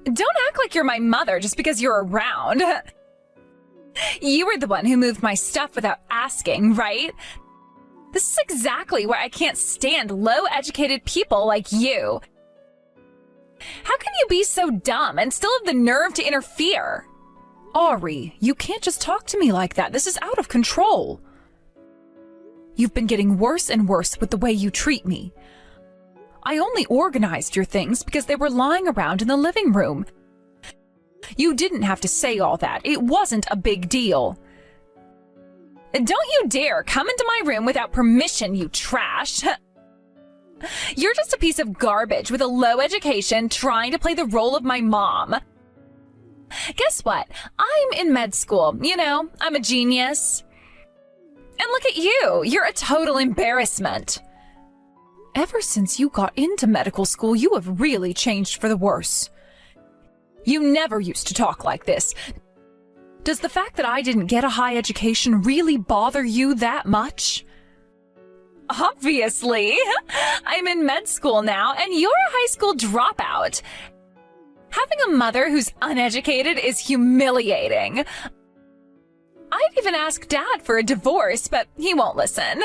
Don't act like you're my mother just because you're around. You were the one who moved my stuff without asking, right? This is exactly why I can't stand low-educated people like you. How can you be so dumb and still have the nerve to interfere? Ari, you can't just talk to me like that. This is out of control. You've been getting worse and worse with the way you treat me. I only organized your things because they were lying around in the living room. You didn't have to say all that. It wasn't a big deal. Don't you dare come into my room without permission, you trash. You're just a piece of garbage with a low education trying to play the role of my mom. Guess what? I'm in med school. You know, I'm a genius. And look at you. You're a total embarrassment. Ever since you got into medical school, you have really changed for the worse. You never used to talk like this. Does the fact that I didn't get a high education really bother you that much? Obviously. I'm in med school now, and you're a high school dropout. Having a mother who's uneducated is humiliating. I'd even ask Dad for a divorce, but he won't listen.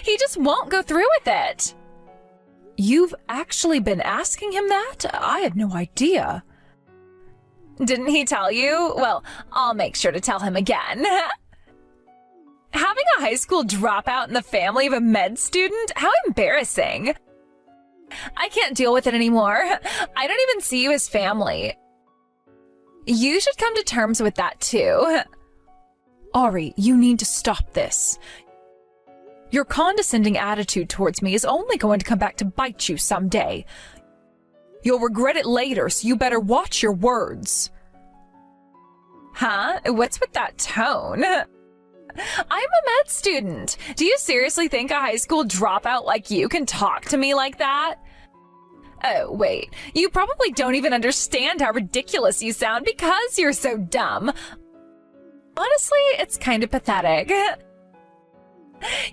He just won't go through with it. You've actually been asking him that? I had no idea. Didn't he tell you? Well, I'll make sure to tell him again. Having a high school dropout in the family of a med student? How embarrassing. I can't deal with it anymore. I don't even see you as family. You should come to terms with that too. Ari, you need to stop this. Your condescending attitude towards me is only going to come back to bite you someday. You'll regret it later, so you better watch your words. Huh? What's with that tone? I'm a med student. Do you seriously think a high school dropout like you can talk to me like that? Oh, wait. You probably don't even understand how ridiculous you sound because you're so dumb. Honestly, it's kind of pathetic.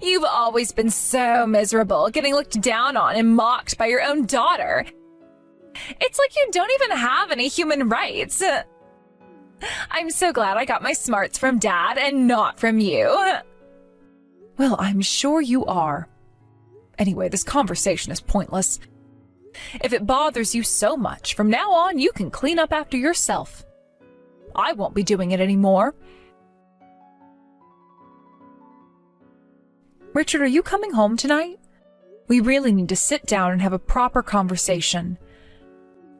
You've always been so miserable, getting looked down on and mocked by your own daughter. It's like you don't even have any human rights. I'm so glad I got my smarts from Dad and not from you. Well, I'm sure you are. Anyway, this conversation is pointless. If it bothers you so much, from now on you can clean up after yourself. I won't be doing it anymore. Richard, are you coming home tonight? We really need to sit down and have a proper conversation.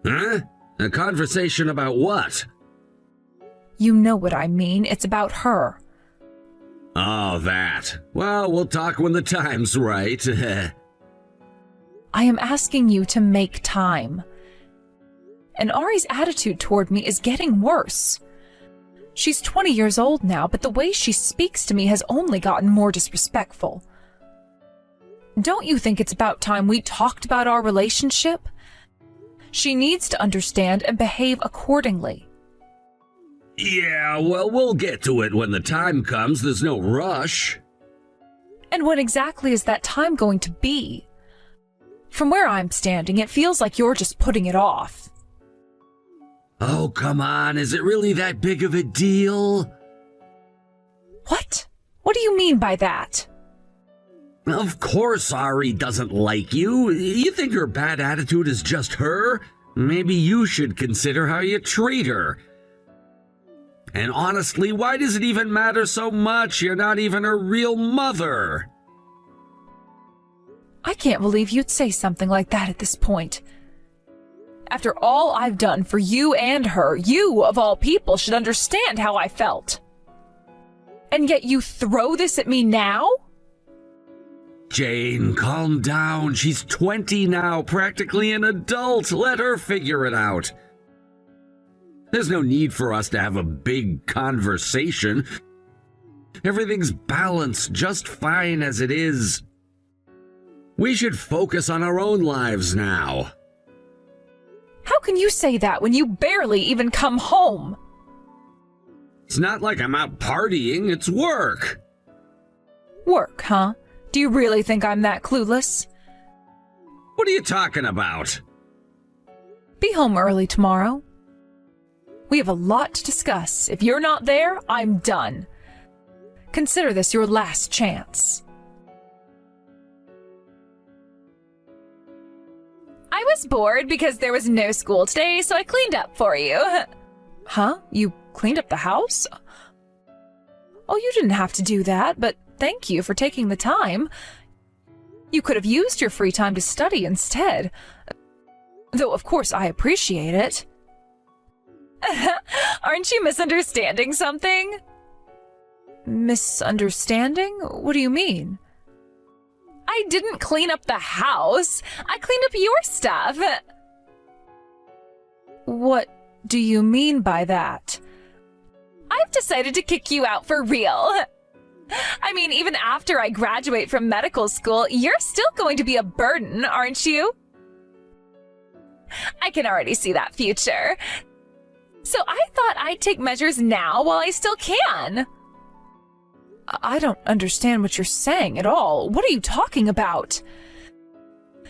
Huh? A conversation about what? You know what I mean. It's about her. Oh, that. Well, we'll talk when the time's right. I am asking you to make time. And Ari's attitude toward me is getting worse. She's 20 years old now, but the way she speaks to me has only gotten more disrespectful. Don't you think it's about time we talked about our relationship? She needs to understand and behave accordingly. Yeah, well, we'll get to it when the time comes. There's no rush. And when exactly is that time going to be? From where I'm standing, it feels like you're just putting it off. Oh, come on. Is it really that big of a deal? What? What do you mean by that? Of course Ari doesn't like you. You think her bad attitude is just her? Maybe you should consider how you treat her. And honestly, why does it even matter so much? You're not even her real mother. I can't believe you'd say something like that at this point. After all I've done for you and her, you, of all people, should understand how I felt. And yet you throw this at me now? Jane, calm down. She's 20 now, practically an adult. Let her figure it out. There's no need for us to have a big conversation. Everything's balanced just fine as it is. We should focus on our own lives now. How can you say that when you barely even come home? It's not like I'm out partying, it's work. Work, huh? Do you really think I'm that clueless? What are you talking about? Be home early tomorrow. We have a lot to discuss. If you're not there, I'm done. Consider this your last chance. I was bored because there was no school today, so I cleaned up for you. Huh? You cleaned up the house? Oh, you didn't have to do that, but thank you for taking the time. You could have used your free time to study instead. Though, of course, I appreciate it. Aren't you misunderstanding something? Misunderstanding? What do you mean? I didn't clean up the house. I cleaned up your stuff. What do you mean by that? I've decided to kick you out for real. I mean, even after I graduate from medical school, you're still going to be a burden, aren't you? I can already see that future. So I thought I'd take measures now while I still can. I don't understand what you're saying at all. What are you talking about?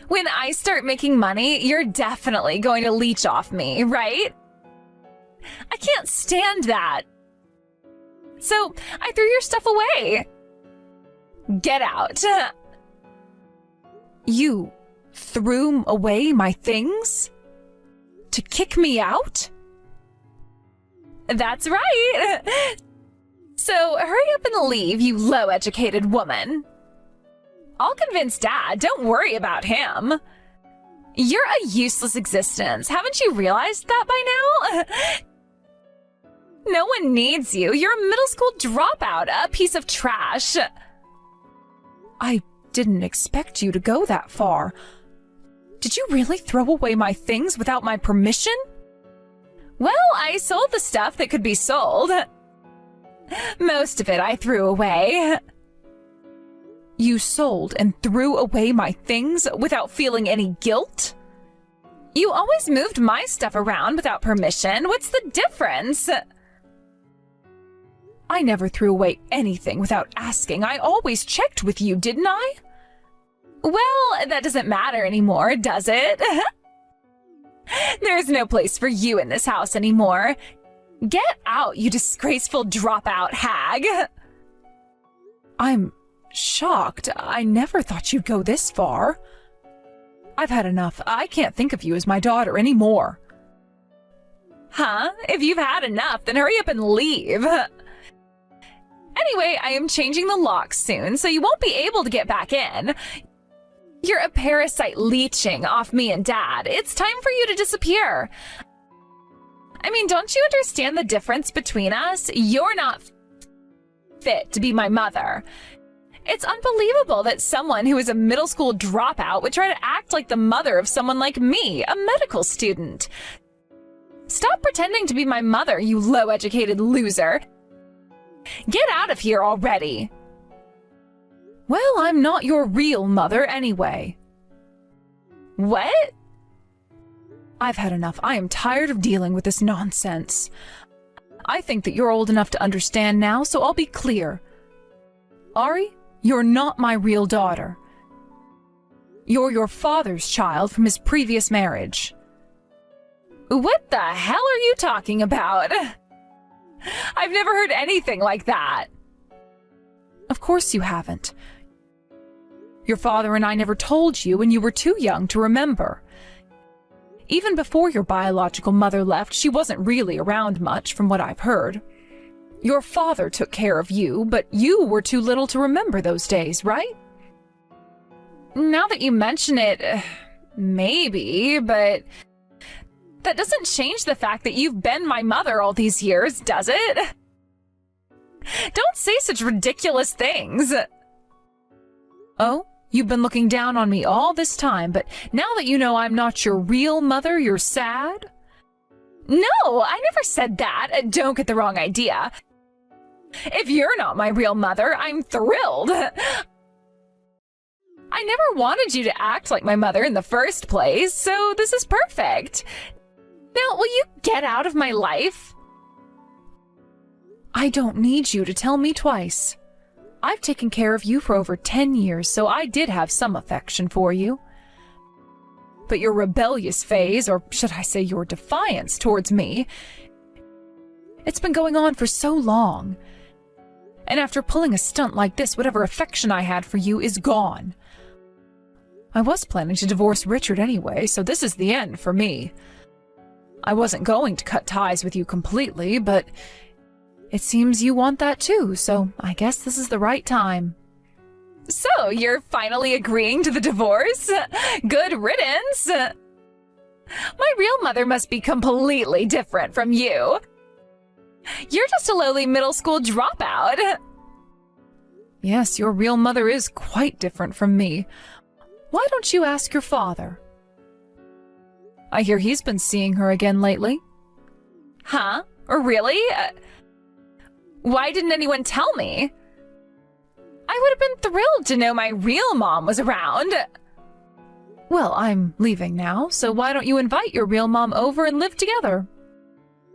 When I start making money, you're definitely going to leech off me, right? I can't stand that. So I threw your stuff away. Get out. You threw away my things? To kick me out? That's right. So hurry up and leave, you low-educated woman. I'll convince Dad. Don't worry about him. You're a useless existence. Haven't you realized that by now? No one needs you. You're a middle school dropout, a piece of trash. I didn't expect you to go that far. Did you really throw away my things without my permission? Well, I sold the stuff that could be sold. Most of it I threw away. You sold and threw away my things without feeling any guilt? You always moved my stuff around without permission. What's the difference? I never threw away anything without asking. I always checked with you, didn't I? Well, that doesn't matter anymore, does it? There's no place for you in this house anymore. Get out, you disgraceful dropout hag. I'm shocked. I never thought you'd go this far. I've had enough. I can't think of you as my daughter anymore. Huh? If you've had enough, then hurry up and leave. Anyway, I am changing the locks soon, so you won't be able to get back in. You're a parasite leeching off me and Dad. It's time for you to disappear. I mean, don't you understand the difference between us? You're not fit to be my mother. It's unbelievable that someone who is a middle school dropout would try to act like the mother of someone like me, a medical student. Stop pretending to be my mother, you low-educated loser. Get out of here already. Well, I'm not your real mother anyway. What? I've had enough. I am tired of dealing with this nonsense. I think that you're old enough to understand now, so I'll be clear. Ari, you're not my real daughter. You're your father's child from his previous marriage. What the hell are you talking about? I've never heard anything like that. Of course you haven't. Your father and I never told you when you were too young to remember. Even before your biological mother left, she wasn't really around much, from what I've heard. Your father took care of you, but you were too little to remember those days, right? Now that you mention it, maybe, but that doesn't change the fact that you've been my mother all these years, does it? Don't say such ridiculous things. Oh? You've been looking down on me all this time, but now that you know I'm not your real mother, you're sad? No, I never said that. Don't get the wrong idea. If you're not my real mother, I'm thrilled. I never wanted you to act like my mother in the first place, so this is perfect. Now, will you get out of my life? I don't need you to tell me twice. I've taken care of you for over 10 years, so I did have some affection for you. but your rebellious phase, or should I say your defiance towards me, it's been going on for so long. And after pulling a stunt like this, whatever affection I had for you is gone. I was planning to divorce Richard anyway, so this is the end for me. I wasn't going to cut ties with you completely, but it seems you want that too, so I guess this is the right time. So, you're finally agreeing to the divorce? Good riddance! My real mother must be completely different from you. You're just a lowly middle school dropout. Yes, your real mother is quite different from me. Why don't you ask your father? I hear he's been seeing her again lately. Huh? Really? Why didn't anyone tell me? I would have been thrilled to know my real mom was around. Well, I'm leaving now, so why don't you invite your real mom over and live together?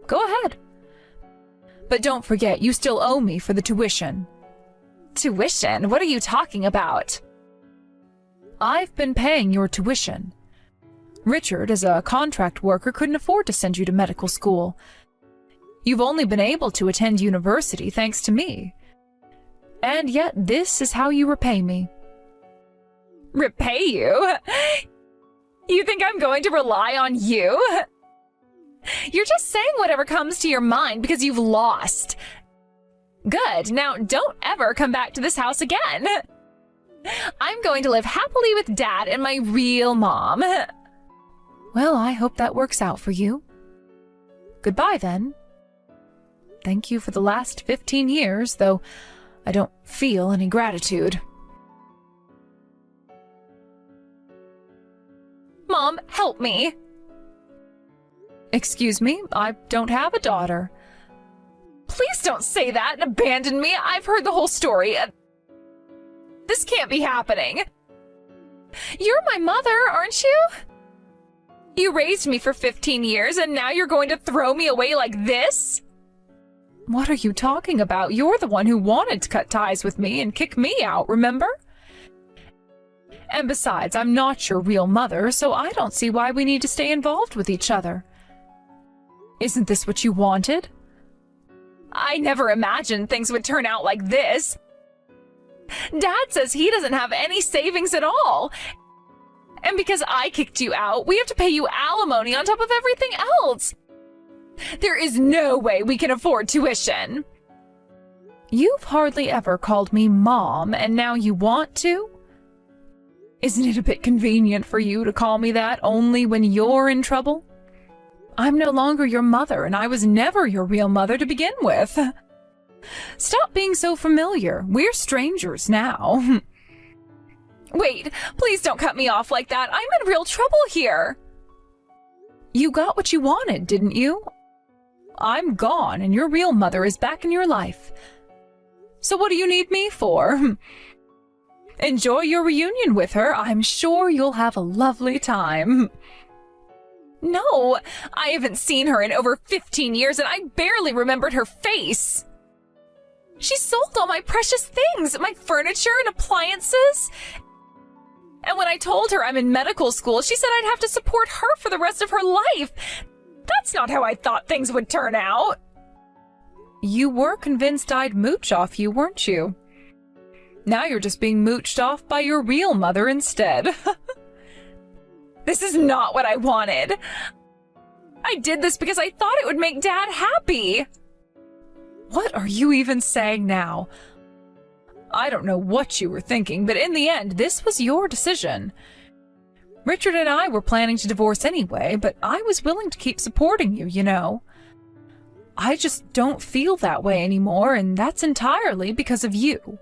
Go ahead. But don't forget, you still owe me for the tuition. Tuition? What are you talking about? I've been paying your tuition. Richard, as a contract worker, couldn't afford to send you to medical school. You've only been able to attend university thanks to me. And yet this is how you repay me. Repay you? You think I'm going to rely on you? You're just saying whatever comes to your mind because you've lost. Good. Now don't ever come back to this house again. I'm going to live happily with Dad and my real mom. Well, I hope that works out for you. Goodbye, then. Thank you for the last 15 years, though I don't feel any gratitude. Mom, help me. Excuse me, I don't have a daughter. Please don't say that and abandon me. I've heard the whole story. This can't be happening. You're my mother, aren't you? You raised me for 15 years and now you're going to throw me away like this? What are you talking about? You're the one who wanted to cut ties with me and kick me out, remember? And besides, I'm not your real mother, so I don't see why we need to stay involved with each other. Isn't this what you wanted? I never imagined things would turn out like this. Dad says he doesn't have any savings at all. And because I kicked you out, we have to pay you alimony on top of everything else. There is no way we can afford tuition. You've hardly ever called me Mom, and now you want to? Isn't it a bit convenient for you to call me that only when you're in trouble? I'm no longer your mother, and I was never your real mother to begin with. Stop being so familiar. We're strangers now. Wait, please don't cut me off like that. I'm in real trouble here. You got what you wanted, didn't you? I'm gone, and your real mother is back in your life. So what do you need me for? Enjoy your reunion with her. I'm sure you'll have a lovely time. No, I haven't seen her in over 15 years, and I barely remembered her face. She sold all my precious things, my furniture and appliances. And when I told her I'm in medical school, she said I'd have to support her for the rest of her life. That's not how I thought things would turn out. You were convinced I'd mooch off you, weren't you? Now you're just being mooched off by your real mother instead. This is not what I wanted. I did this because I thought it would make Dad happy. What are you even saying now? I don't know what you were thinking, but in the end, this was your decision. Richard and I were planning to divorce anyway, but I was willing to keep supporting you, you know. I just don't feel that way anymore, and that's entirely because of you.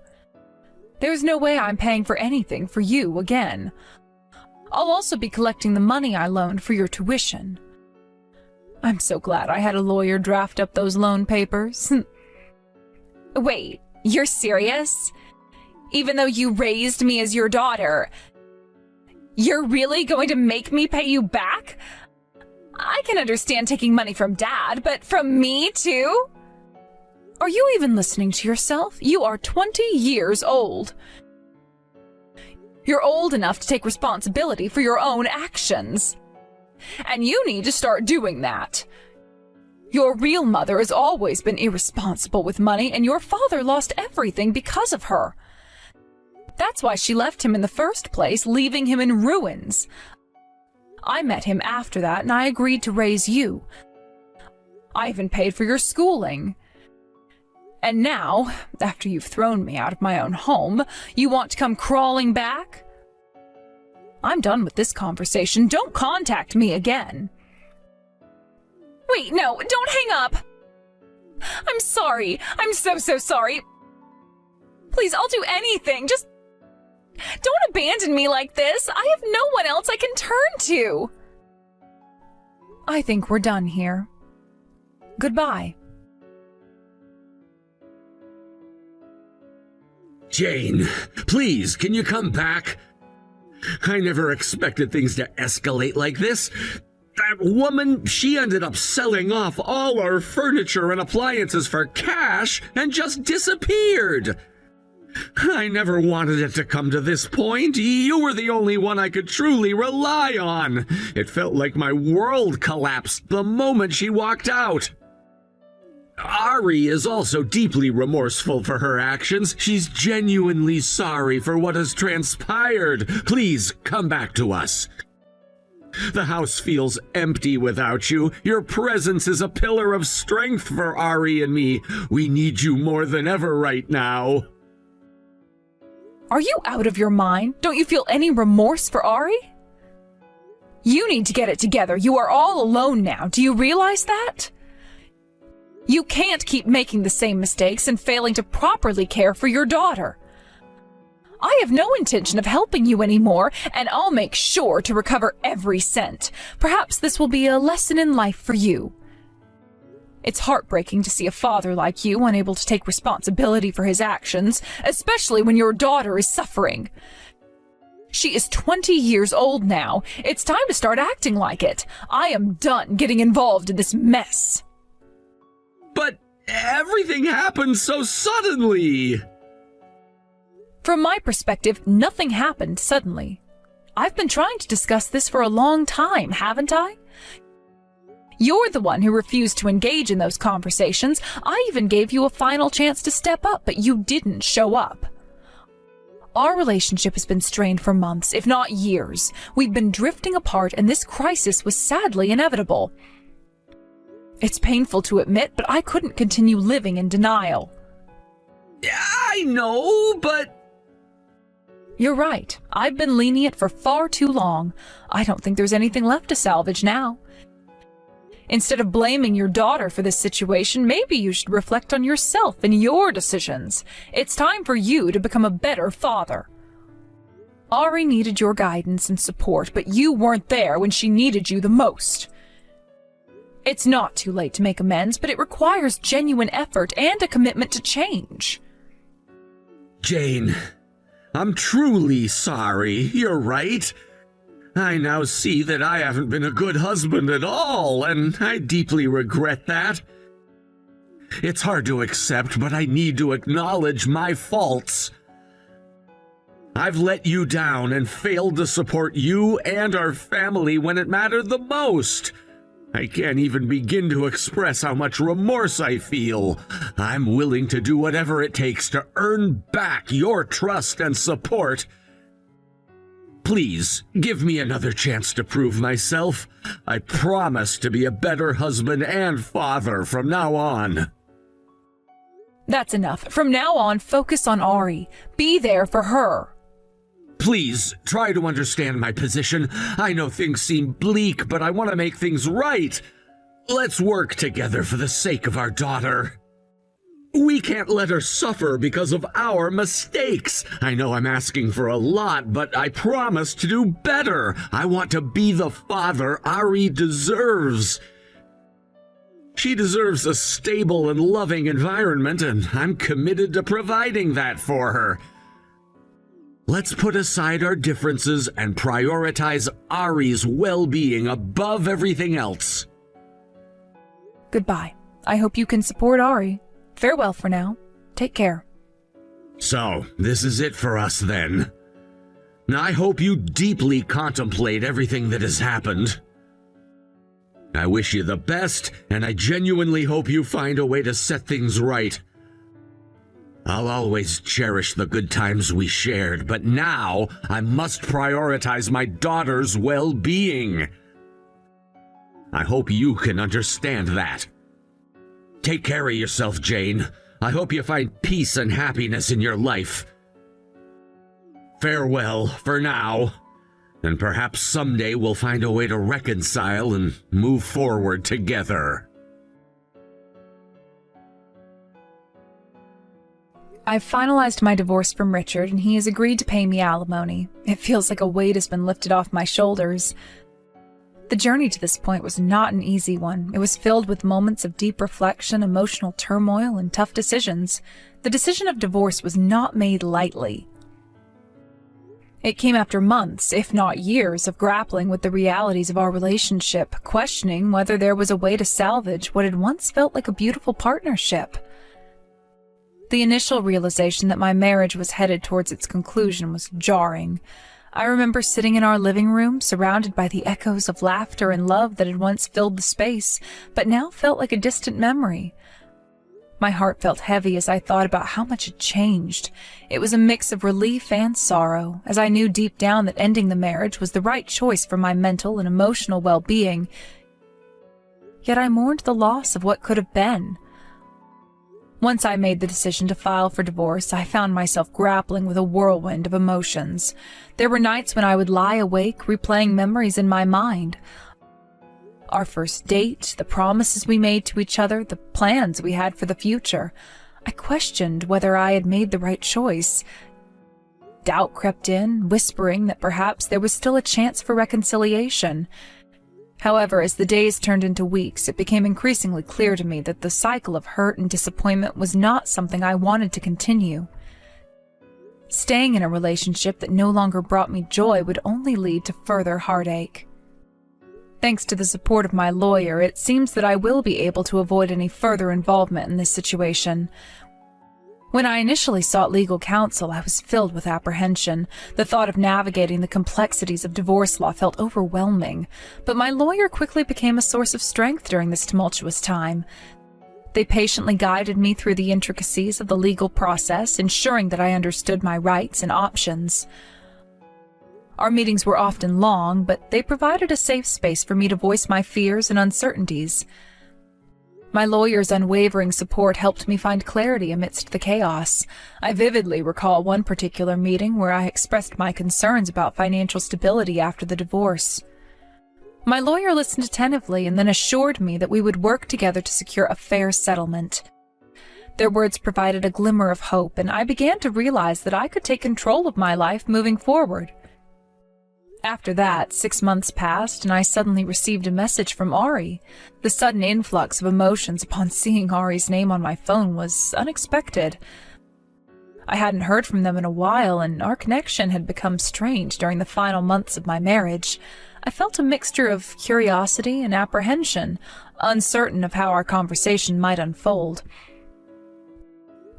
There's no way I'm paying for anything for you again. I'll also be collecting the money I loaned for your tuition. I'm so glad I had a lawyer draft up those loan papers. Wait, you're serious? Even though you raised me as your daughter, you're really going to make me pay you back? I can understand taking money from Dad, but from me too? Are you even listening to yourself? You are 20 years old. You're old enough to take responsibility for your own actions. And you need to start doing that. Your real mother has always been irresponsible with money, and your father lost everything because of her. That's why she left him in the first place, leaving him in ruins. I met him after that, and I agreed to raise you. I even paid for your schooling. And now, after you've thrown me out of my own home, you want to come crawling back? I'm done with this conversation. Don't contact me again. Wait, no, don't hang up. I'm sorry. I'm so sorry. Please, I'll do anything. Just don't abandon me like this. I have no one else I can turn to. I think we're done here. Goodbye. Jane, please, can you come back? I never expected things to escalate like this. That woman, she ended up selling off all our furniture and appliances for cash and just disappeared. I never wanted it to come to this point. You were the only one I could truly rely on. It felt like my world collapsed the moment she walked out. Ari is also deeply remorseful for her actions. She's genuinely sorry for what has transpired. Please come back to us. The house feels empty without you. Your presence is a pillar of strength for Ari and me. We need you more than ever right now. Are you out of your mind? Don't you feel any remorse for Ari? You need to get it together. You are all alone now. Do you realize that? You can't keep making the same mistakes and failing to properly care for your daughter. I have no intention of helping you anymore, and I'll make sure to recover every cent. Perhaps this will be a lesson in life for you. It's heartbreaking to see a father like you unable to take responsibility for his actions, especially when your daughter is suffering. She is 20 years old now. It's time to start acting like it. I am done getting involved in this mess. But everything happened so suddenly. From my perspective, nothing happened suddenly. I've been trying to discuss this for a long time, haven't I? You're the one who refused to engage in those conversations. I even gave you a final chance to step up, but you didn't show up. Our relationship has been strained for months, if not years. We've been drifting apart, and this crisis was sadly inevitable. It's painful to admit, but I couldn't continue living in denial. I know, but... You're right. I've been lenient for far too long. I don't think there's anything left to salvage now. Instead of blaming your daughter for this situation, maybe you should reflect on yourself and your decisions. It's time for you to become a better father. Ari needed your guidance and support, but you weren't there when she needed you the most. It's not too late to make amends, but it requires genuine effort and a commitment to change. Jane, I'm truly sorry. You're right. I now see that I haven't been a good husband at all, and I deeply regret that. It's hard to accept, but I need to acknowledge my faults. I've let you down and failed to support you and our family when it mattered the most. I can't even begin to express how much remorse I feel. I'm willing to do whatever it takes to earn back your trust and support. Please, give me another chance to prove myself. I promise to be a better husband and father from now on. That's enough. From now on, focus on Ari. Be there for her. Please, try to understand my position. I know things seem bleak, but I want to make things right. Let's work together for the sake of our daughter. We can't let her suffer because of our mistakes. I know I'm asking for a lot, but I promise to do better. I want to be the father Ari deserves. She deserves a stable and loving environment, and I'm committed to providing that for her. Let's put aside our differences and prioritize Ari's well-being above everything else. Goodbye. I hope you can support Ari. Farewell for now. Take care. So, this is it for us then. I hope you deeply contemplate everything that has happened. I wish you the best, and I genuinely hope you find a way to set things right. I'll always cherish the good times we shared, but now I must prioritize my daughter's well-being. I hope you can understand that. Take care of yourself, Jane. I hope you find peace and happiness in your life. Farewell for now, and perhaps someday we'll find a way to reconcile and move forward together. I've finalized my divorce from Richard, and he has agreed to pay me alimony. It feels like a weight has been lifted off my shoulders. The journey to this point was not an easy one. It was filled with moments of deep reflection, emotional turmoil, and tough decisions. The decision of divorce was not made lightly. It came after months, if not years, of grappling with the realities of our relationship, questioning whether there was a way to salvage what had once felt like a beautiful partnership. The initial realization that my marriage was headed towards its conclusion was jarring. I remember sitting in our living room, surrounded by the echoes of laughter and love that had once filled the space, but now felt like a distant memory. My heart felt heavy as I thought about how much had changed. It was a mix of relief and sorrow, as I knew deep down that ending the marriage was the right choice for my mental and emotional well-being. Yet I mourned the loss of what could have been. Once I made the decision to file for divorce, I found myself grappling with a whirlwind of emotions. There were nights when I would lie awake, replaying memories in my mind. Our first date, the promises we made to each other, the plans we had for the future. I questioned whether I had made the right choice. Doubt crept in, whispering that perhaps there was still a chance for reconciliation. However, as the days turned into weeks, it became increasingly clear to me that the cycle of hurt and disappointment was not something I wanted to continue. Staying in a relationship that no longer brought me joy would only lead to further heartache. Thanks to the support of my lawyer, it seems that I will be able to avoid any further involvement in this situation. When I initially sought legal counsel, I was filled with apprehension. The thought of navigating the complexities of divorce law felt overwhelming, but my lawyer quickly became a source of strength during this tumultuous time. They patiently guided me through the intricacies of the legal process, ensuring that I understood my rights and options. Our meetings were often long, but they provided a safe space for me to voice my fears and uncertainties. My lawyer's unwavering support helped me find clarity amidst the chaos. I vividly recall one particular meeting where I expressed my concerns about financial stability after the divorce. My lawyer listened attentively and then assured me that we would work together to secure a fair settlement. Their words provided a glimmer of hope, and I began to realize that I could take control of my life moving forward. After that, 6 months passed, and I suddenly received a message from Ari. The sudden influx of emotions upon seeing Ari's name on my phone was unexpected. I hadn't heard from them in a while, and our connection had become strained during the final months of my marriage. I felt a mixture of curiosity and apprehension, uncertain of how our conversation might unfold.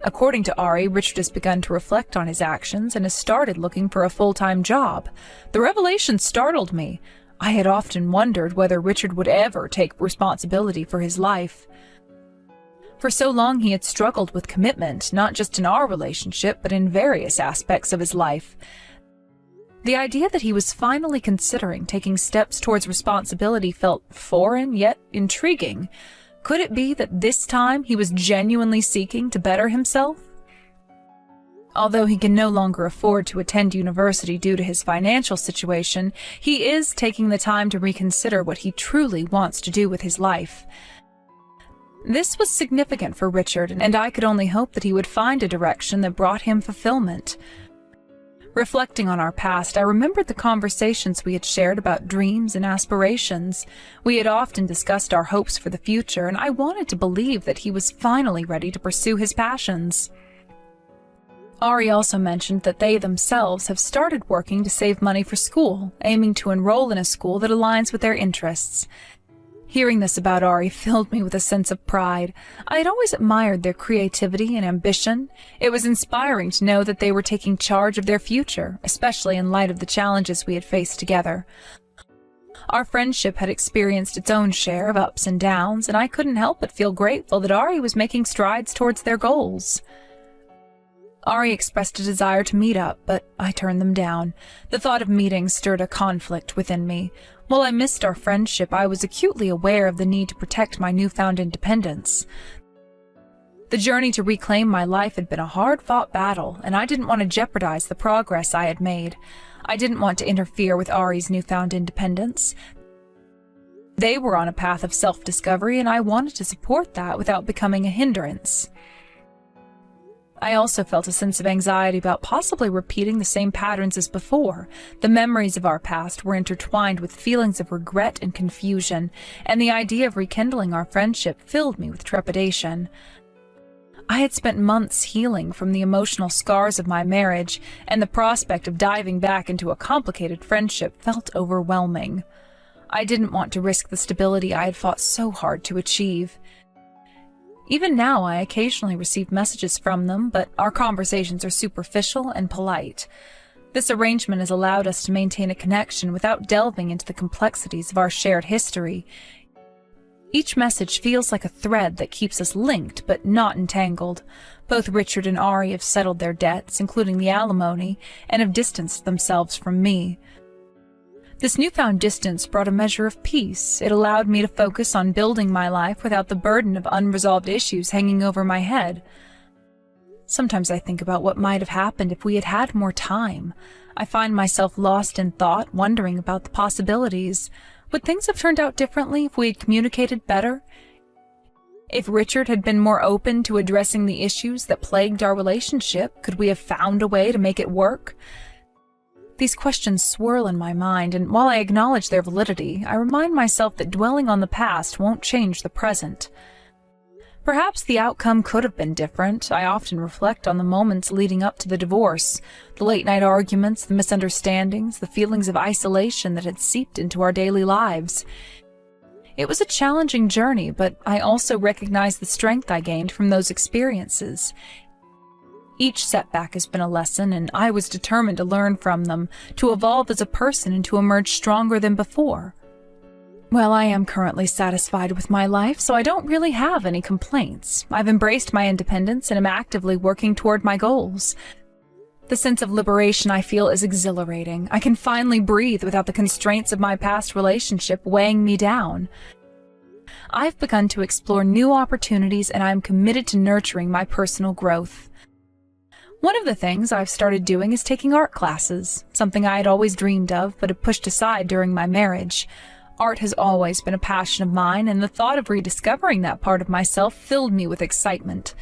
According to Ari, Richard has begun to reflect on his actions and has started looking for a full-time job. The revelation startled me. I had often wondered whether Richard would ever take responsibility for his life. For so long he had struggled with commitment, not just in our relationship, but in various aspects of his life. The idea that he was finally considering taking steps towards responsibility felt foreign yet intriguing. Could it be that this time he was genuinely seeking to better himself? Although he can no longer afford to attend university due to his financial situation, he is taking the time to reconsider what he truly wants to do with his life. This was significant for Richard, and I could only hope that he would find a direction that brought him fulfillment. Reflecting on our past, I remembered the conversations we had shared about dreams and aspirations. We had often discussed our hopes for the future, and I wanted to believe that he was finally ready to pursue his passions. Ari also mentioned that they themselves have started working to save money for school, aiming to enroll in a school that aligns with their interests. Hearing this about Ari filled me with a sense of pride. I had always admired their creativity and ambition. It was inspiring to know that they were taking charge of their future, especially in light of the challenges we had faced together. Our friendship had experienced its own share of ups and downs, and I couldn't help but feel grateful that Ari was making strides towards their goals. Ari expressed a desire to meet up, but I turned them down. The thought of meeting stirred a conflict within me. While I missed our friendship, I was acutely aware of the need to protect my newfound independence. The journey to reclaim my life had been a hard-fought battle, and I didn't want to jeopardize the progress I had made. I didn't want to interfere with Ari's newfound independence. They were on a path of self-discovery, and I wanted to support that without becoming a hindrance. I also felt a sense of anxiety about possibly repeating the same patterns as before. The memories of our past were intertwined with feelings of regret and confusion, and the idea of rekindling our friendship filled me with trepidation. I had spent months healing from the emotional scars of my marriage, and the prospect of diving back into a complicated friendship felt overwhelming. I didn't want to risk the stability I had fought so hard to achieve. Even now, I occasionally receive messages from them, but our conversations are superficial and polite. This arrangement has allowed us to maintain a connection without delving into the complexities of our shared history. Each message feels like a thread that keeps us linked, but not entangled. Both Richard and Ari have settled their debts, including the alimony, and have distanced themselves from me. This newfound distance brought a measure of peace. It allowed me to focus on building my life without the burden of unresolved issues hanging over my head. Sometimes I think about what might have happened if we had had more time. I find myself lost in thought, wondering about the possibilities. Would things have turned out differently if we had communicated better? If Richard had been more open to addressing the issues that plagued our relationship, could we have found a way to make it work? These questions swirl in my mind, and while I acknowledge their validity, I remind myself that dwelling on the past won't change the present. Perhaps the outcome could have been different. I often reflect on the moments leading up to the divorce, the late-night arguments, the misunderstandings, the feelings of isolation that had seeped into our daily lives. It was a challenging journey, but I also recognize the strength I gained from those experiences. Each setback has been a lesson, and I was determined to learn from them, to evolve as a person and to emerge stronger than before. Well, I am currently satisfied with my life, so I don't really have any complaints. I've embraced my independence and am actively working toward my goals. The sense of liberation I feel is exhilarating. I can finally breathe without the constraints of my past relationship weighing me down. I've begun to explore new opportunities, and I am committed to nurturing my personal growth. One of the things I've started doing is taking art classes, something I had always dreamed of but had pushed aside during my marriage. Art has always been a passion of mine, and the thought of rediscovering that part of myself filled me with excitement.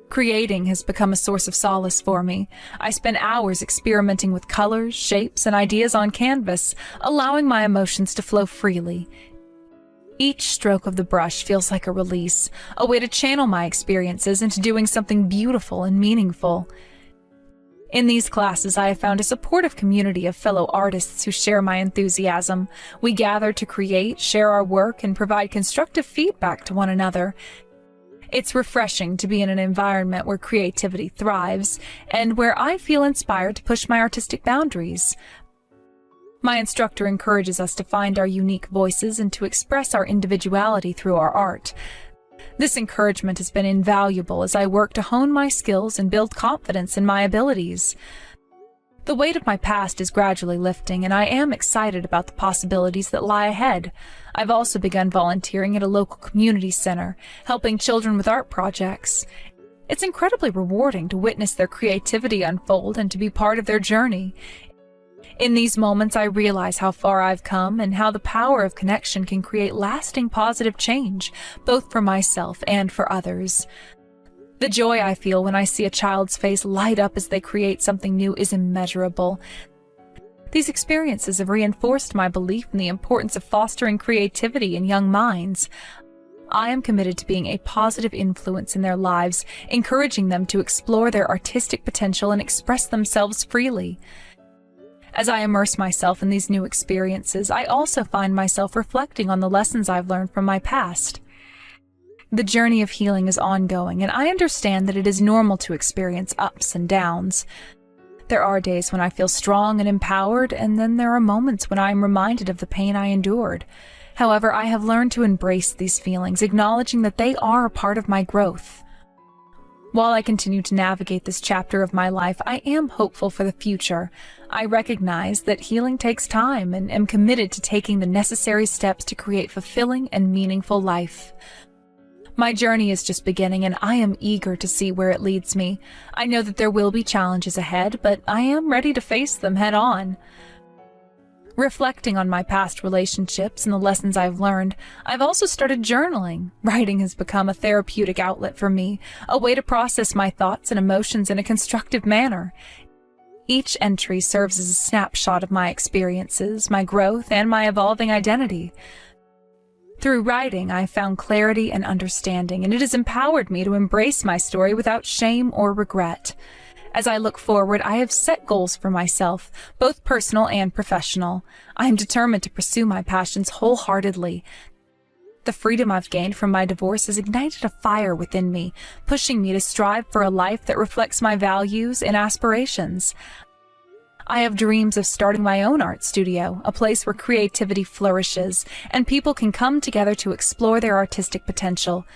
Creating has become a source of solace for me. I spend hours experimenting with colors, shapes, and ideas on canvas, allowing my emotions to flow freely. Each stroke of the brush feels like a release, a way to channel my experiences into doing something beautiful and meaningful. In these classes, I have found a supportive community of fellow artists who share my enthusiasm. We gather to create, share our work, and provide constructive feedback to one another. It's refreshing to be in an environment where creativity thrives, and where I feel inspired to push my artistic boundaries. My instructor encourages us to find our unique voices and to express our individuality through our art. This encouragement has been invaluable as I work to hone my skills and build confidence in my abilities. The weight of my past is gradually lifting, and I am excited about the possibilities that lie ahead. I've also begun volunteering at a local community center, helping children with art projects. It's incredibly rewarding to witness their creativity unfold and to be part of their journey. In these moments, I realize how far I've come and how the power of connection can create lasting positive change, both for myself and for others. The joy I feel when I see a child's face light up as they create something new is immeasurable. These experiences have reinforced my belief in the importance of fostering creativity in young minds. I am committed to being a positive influence in their lives, encouraging them to explore their artistic potential and express themselves freely. As I immerse myself in these new experiences, I also find myself reflecting on the lessons I've learned from my past. The journey of healing is ongoing, and I understand that it is normal to experience ups and downs. There are days when I feel strong and empowered, and then there are moments when I am reminded of the pain I endured. However, I have learned to embrace these feelings, acknowledging that they are a part of my growth. While I continue to navigate this chapter of my life, I am hopeful for the future. I recognize that healing takes time and am committed to taking the necessary steps to create fulfilling and meaningful life. My journey is just beginning, and I am eager to see where it leads me. I know that there will be challenges ahead, but I am ready to face them head on. Reflecting on my past relationships and the lessons I've learned, I've also started journaling. Writing has become a therapeutic outlet for me, a way to process my thoughts and emotions in a constructive manner. Each entry serves as a snapshot of my experiences, my growth, and my evolving identity. Through writing, I found clarity and understanding, and it has empowered me to embrace my story without shame or regret. As I look forward, I have set goals for myself, both personal and professional. I am determined to pursue my passions wholeheartedly. The freedom I've gained from my divorce has ignited a fire within me, pushing me to strive for a life that reflects my values and aspirations. I have dreams of starting my own art studio, a place where creativity flourishes and people can come together to explore their artistic potential.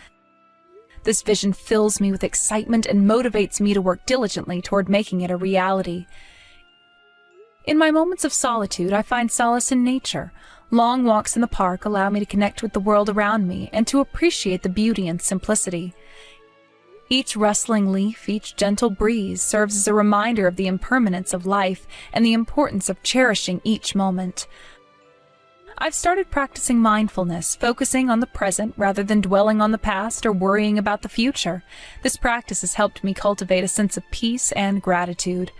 This vision fills me with excitement and motivates me to work diligently toward making it a reality. In my moments of solitude, I find solace in nature. Long walks in the park allow me to connect with the world around me and to appreciate the beauty and simplicity. Each rustling leaf, each gentle breeze serves as a reminder of the impermanence of life and the importance of cherishing each moment. I've started practicing mindfulness, focusing on the present rather than dwelling on the past or worrying about the future. This practice has helped me cultivate a sense of peace and gratitude.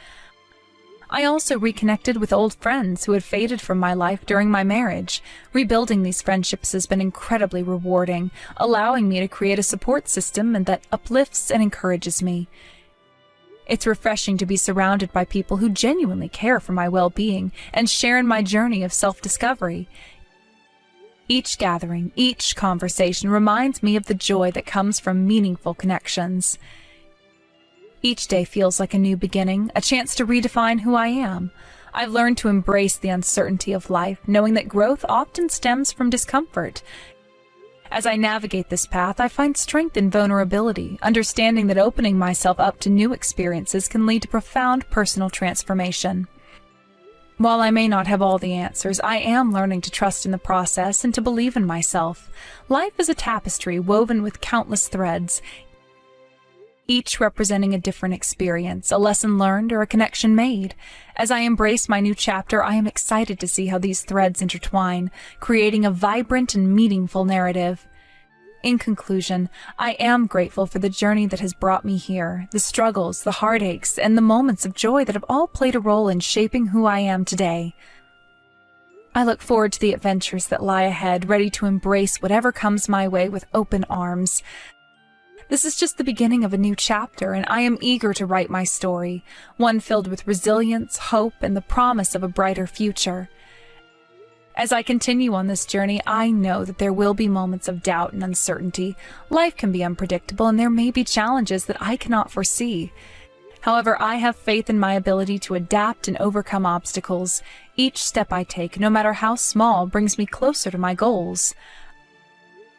I also reconnected with old friends who had faded from my life during my marriage. Rebuilding these friendships has been incredibly rewarding, allowing me to create a support system that uplifts and encourages me. It's refreshing to be surrounded by people who genuinely care for my well-being and share in my journey of self-discovery. Each gathering, each conversation reminds me of the joy that comes from meaningful connections. Each day feels like a new beginning, a chance to redefine who I am. I've learned to embrace the uncertainty of life, knowing that growth often stems from discomfort. As I navigate this path, I find strength in vulnerability, understanding that opening myself up to new experiences can lead to profound personal transformation. While I may not have all the answers, I am learning to trust in the process and to believe in myself. Life is a tapestry woven with countless threads, each representing a different experience, a lesson learned, or a connection made. As I embrace my new chapter, I am excited to see how these threads intertwine, creating a vibrant and meaningful narrative. In conclusion, I am grateful for the journey that has brought me here, the struggles, the heartaches, and the moments of joy that have all played a role in shaping who I am today. I look forward to the adventures that lie ahead, ready to embrace whatever comes my way with open arms. This is just the beginning of a new chapter, and I am eager to write my story, one filled with resilience, hope, and the promise of a brighter future. As I continue on this journey, I know that there will be moments of doubt and uncertainty. Life can be unpredictable, and there may be challenges that I cannot foresee. However, I have faith in my ability to adapt and overcome obstacles. Each step I take, no matter how small, brings me closer to my goals.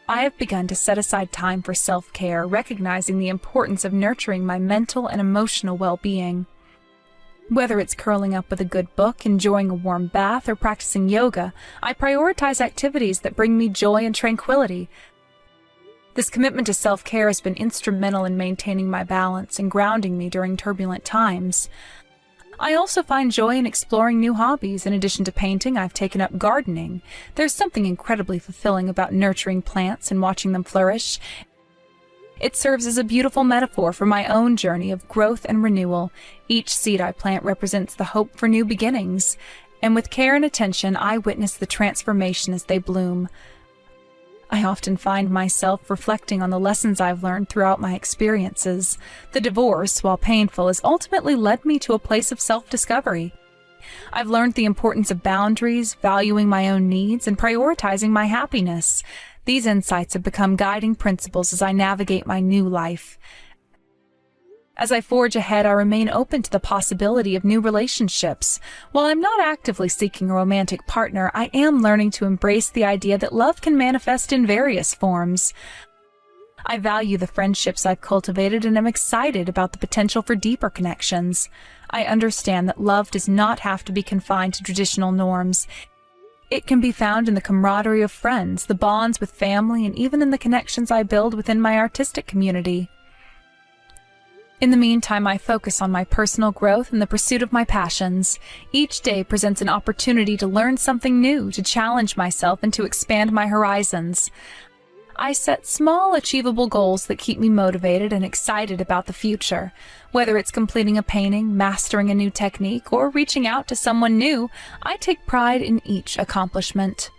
I have begun to set aside time for self-care, recognizing the importance of nurturing my mental and emotional well-being. Whether it's curling up with a good book, enjoying a warm bath, or practicing yoga, I prioritize activities that bring me joy and tranquility. This commitment to self-care has been instrumental in maintaining my balance and grounding me during turbulent times. I also find joy in exploring new hobbies. In addition to painting, I've taken up gardening. There's something incredibly fulfilling about nurturing plants and watching them flourish. It serves as a beautiful metaphor for my own journey of growth and renewal. Each seed I plant represents the hope for new beginnings, and with care and attention, I witness the transformation as they bloom. I often find myself reflecting on the lessons I've learned throughout my experiences. The divorce, while painful, has ultimately led me to a place of self-discovery. I've learned the importance of boundaries, valuing my own needs, and prioritizing my happiness. These insights have become guiding principles as I navigate my new life. As I forge ahead, I remain open to the possibility of new relationships. While I'm not actively seeking a romantic partner, I am learning to embrace the idea that love can manifest in various forms. I value the friendships I've cultivated and am excited about the potential for deeper connections. I understand that love does not have to be confined to traditional norms. It can be found in the camaraderie of friends, the bonds with family, and even in the connections I build within my artistic community. In the meantime, I focus on my personal growth and the pursuit of my passions. Each day presents an opportunity to learn something new, to challenge myself, and to expand my horizons. I set small, achievable goals that keep me motivated and excited about the future. Whether it's completing a painting, mastering a new technique, or reaching out to someone new, I take pride in each accomplishment.